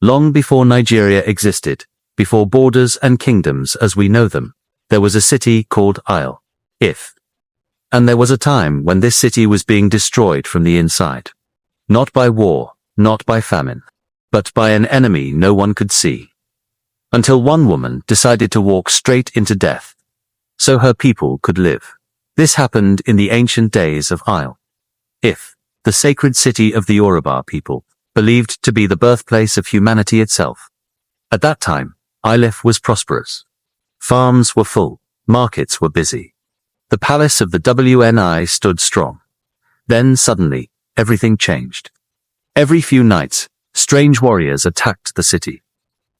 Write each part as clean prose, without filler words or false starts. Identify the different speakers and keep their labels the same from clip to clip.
Speaker 1: Long before Nigeria existed, before borders and kingdoms as we know them, there was a city called Ife. And there was a time when this city was being destroyed from the inside. Not by war, not by famine, but by an enemy no one could see. Until one woman decided to walk straight into death, so her people could live. This happened in the ancient days of Ife, the sacred city of the Yoruba people, believed to be the birthplace of humanity itself. At that time, Ife was prosperous. Farms were full, markets were busy. The palace of the WNI stood strong. Then suddenly, everything changed. Every few nights, strange warriors attacked the city.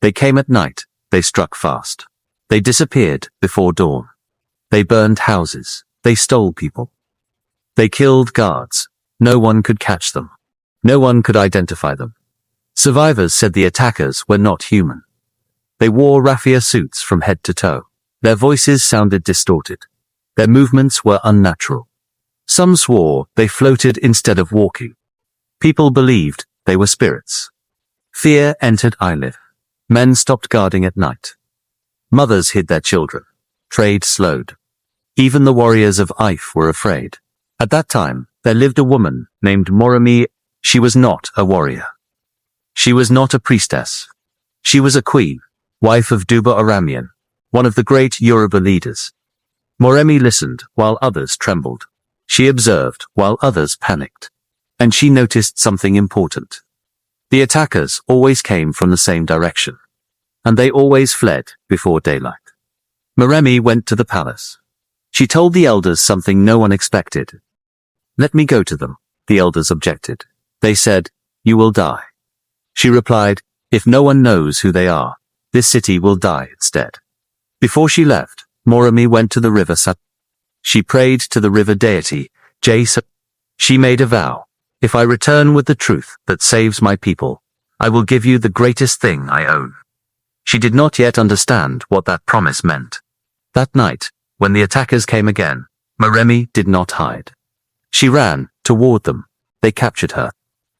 Speaker 1: They came at night, they struck fast. They disappeared before dawn. They burned houses, they stole people. They killed guards. No one could catch them. No one could identify them. Survivors said the attackers were not human. They wore raffia suits from head to toe. Their voices sounded distorted. Their movements were unnatural. Some swore they floated instead of walking. People believed they were spirits. Fear entered Ife. Men stopped guarding at night. Mothers hid their children. Trade slowed. Even the warriors of Ife were afraid. At that time, there lived a woman named Moremi. She was not a warrior. She was not a priestess. She was a queen, wife of Duba Oramian, one of the great Yoruba leaders. Moremi listened while others trembled. She observed while others panicked. And she noticed something important. The attackers always came from the same direction. And they always fled before daylight. Moremi went to the palace. She told the elders something no one expected. "Let me go to them," the elders objected. They said, "You will die." She replied, "If no one knows who they are, this city will die instead." Before she left, Moremi went to the river Sat. She prayed to the river deity, Jason. She made a vow, "If I return with the truth that saves my people, I will give you the greatest thing I own." She did not yet understand what that promise meant. That night, when the attackers came again, Moremi did not hide. She ran toward them. They captured her.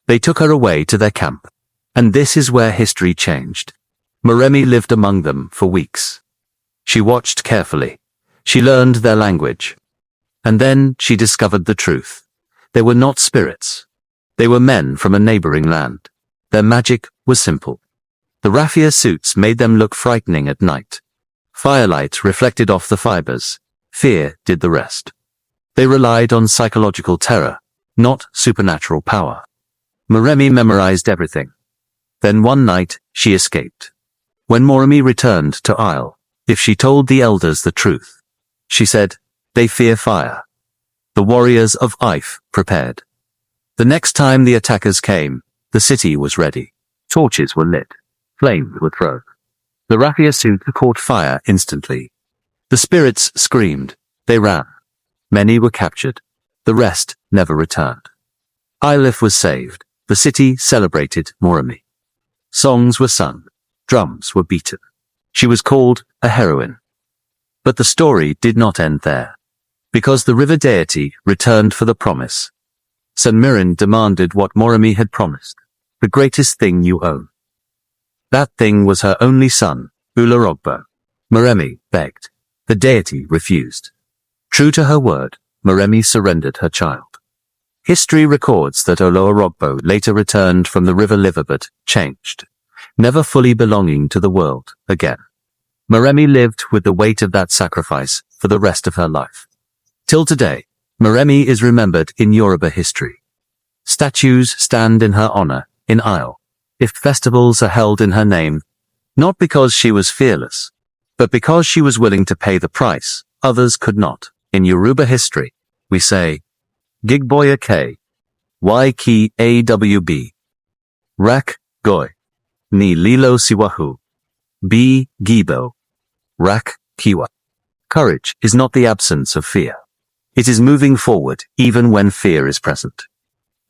Speaker 1: They took her away to their camp. And this is where history changed. Moremi lived among them for weeks. She watched carefully. She learned their language. And then she discovered the truth. They were not spirits. They were men from a neighboring land. Their magic was simple. The raffia suits made them look frightening at night. Firelight reflected off the fibers. Fear did the rest. They relied on psychological terror, not supernatural power. Moremi memorized everything. Then one night, she escaped. When Moremi returned to Ife, she told the elders the truth. She said, "They fear fire." The warriors of Ife prepared. The next time the attackers came, the city was ready. Torches were lit. Flames were thrown. The raffia suit caught fire instantly. The spirits screamed. They ran. Many were captured. The rest never returned. Ife was saved. The city celebrated Moremi. Songs were sung. Drums were beaten. She was called a heroine. But the story did not end there. Because the river deity returned for the promise. Sanmirin demanded what Moremi had promised. The greatest thing you own. That thing was her only son, Ularogbo. Moremi begged. The deity refused. True to her word, Moremi surrendered her child. History records that Ularogbo later returned from the river Liver but changed, never fully belonging to the world again. Moremi lived with the weight of that sacrifice for the rest of her life. Till today, Moremi is remembered in Yoruba history. Statues stand in her honor in Ife. Festivals are held in her name, not because she was fearless, but because she was willing to pay the price others could not. In Yoruba history, we say, Gigboya K. Y ki awb. Rak goy. Ni lilo siwahu. B. Gibo. Rak kiwa. Courage is not the absence of fear. It is moving forward even when fear is present.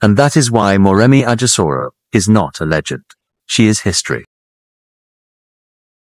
Speaker 1: And that is why Moremi Ajasoro is not a legend. She is history.